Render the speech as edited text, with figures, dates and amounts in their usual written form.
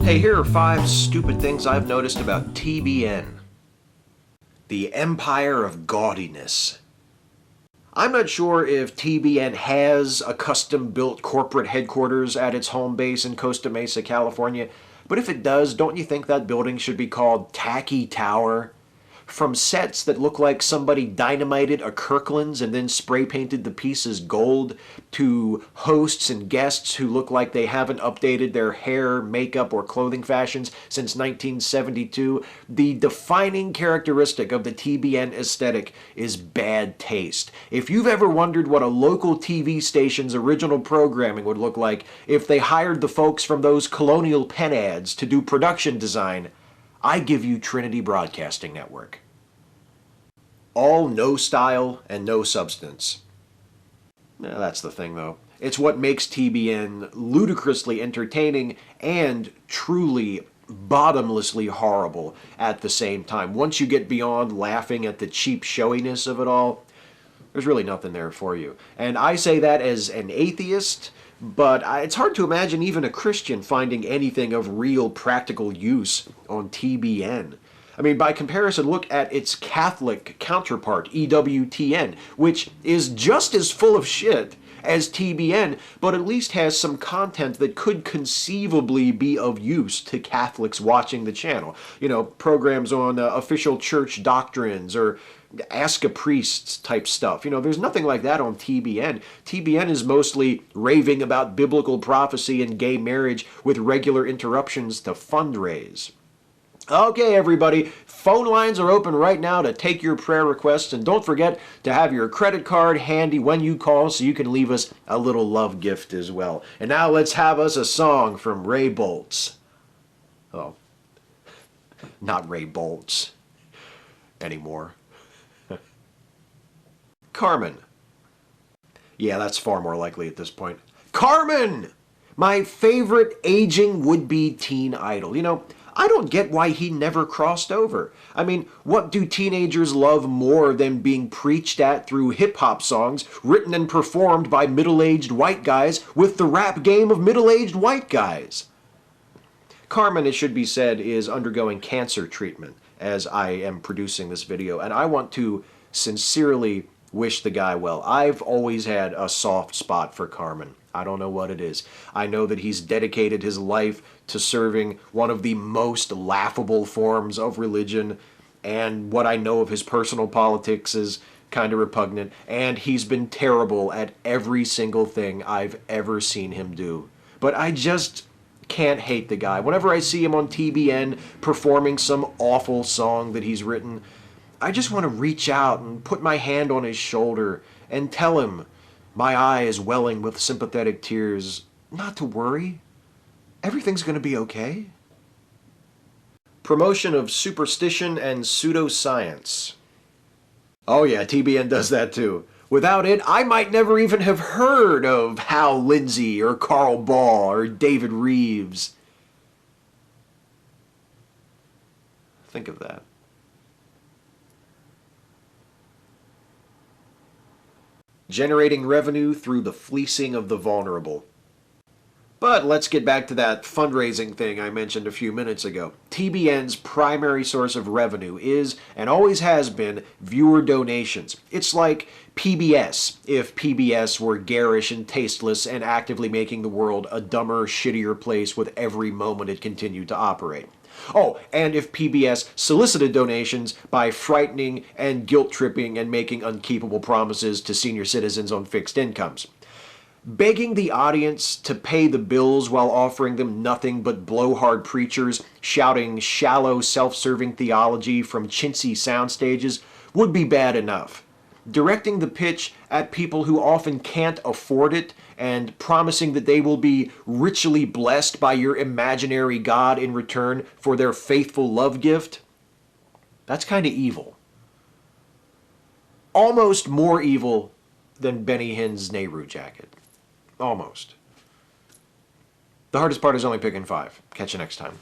Hey, here are 5 stupid things I've noticed about TBN. The Empire of Gaudiness. I'm not sure if TBN has a custom-built corporate headquarters at its home base in Costa Mesa, California, but if it does, don't you think that building should be called Tacky Tower? From sets that look like somebody dynamited a Kirkland's and then spray-painted the pieces gold, to hosts and guests who look like they haven't updated their hair, makeup, or clothing fashions since 1972, the defining characteristic of the TBN aesthetic is bad taste. If you've ever wondered what a local TV station's original programming would look like if they hired the folks from those Colonial Penn ads to do production design, I give you Trinity Broadcasting Network. All no style and no substance. That's the thing, though. It's what makes TBN ludicrously entertaining and truly bottomlessly horrible at the same time. Once you get beyond laughing at the cheap showiness of it all, there's really nothing there for you. And I say that as an atheist, but it's hard to imagine even a Christian finding anything of real practical use on TBN. I mean, by comparison, look at its Catholic counterpart, EWTN, which is just as full of shit as TBN, but at least has some content that could conceivably be of use to Catholics watching the channel. You know, programs on official church doctrines or Ask a Priest type stuff. You know, there's nothing like that on TBN. TBN is mostly raving about biblical prophecy and gay marriage with regular interruptions to fundraise. Okay, everybody, phone lines are open right now to take your prayer requests, and don't forget to have your credit card handy when you call so you can leave us a little love gift as well. And now let's have us a song from Ray Boltz. Oh, not Ray Boltz anymore. Carmen. Yeah, that's far more likely at this point. Carmen! My favorite aging would-be teen idol. You know, I don't get why he never crossed over. I mean, what do teenagers love more than being preached at through hip-hop songs written and performed by middle-aged white guys with the rap game of middle-aged white guys? Carmen, it should be said, is undergoing cancer treatment as I am producing this video, and I want to sincerely wish the guy well. I've always had a soft spot for Carmen. I don't know what it is. I know that he's dedicated his life to serving one of the most laughable forms of religion, and what I know of his personal politics is kind of repugnant, and he's been terrible at every single thing I've ever seen him do. But I just can't hate the guy. Whenever I see him on TBN performing some awful song that he's written, I just want to reach out and put my hand on his shoulder and tell him, my eye is welling with sympathetic tears, not to worry. Everything's going to be okay. Promotion of superstition and pseudoscience. Oh yeah, TBN does that too. Without it, I might never even have heard of Hal Lindsey or Carl Ball or David Reeves. Think of that. Generating revenue through the fleecing of the vulnerable. But let's get back to that fundraising thing I mentioned a few minutes ago. TBN's primary source of revenue is, and always has been, viewer donations. It's like PBS, if PBS were garish and tasteless and actively making the world a dumber, shittier place with every moment it continued to operate. Oh, and if PBS solicited donations by frightening and guilt-tripping and making unkeepable promises to senior citizens on fixed incomes. Begging the audience to pay the bills while offering them nothing but blowhard preachers shouting shallow, self-serving theology from chintzy sound stages would be bad enough. Directing the pitch at people who often can't afford it and promising that they will be ritually blessed by your imaginary God in return for their faithful love gift, that's kind of evil. Almost more evil than Benny Hinn's Nehru jacket. Almost. The hardest part is only picking 5. Catch you next time.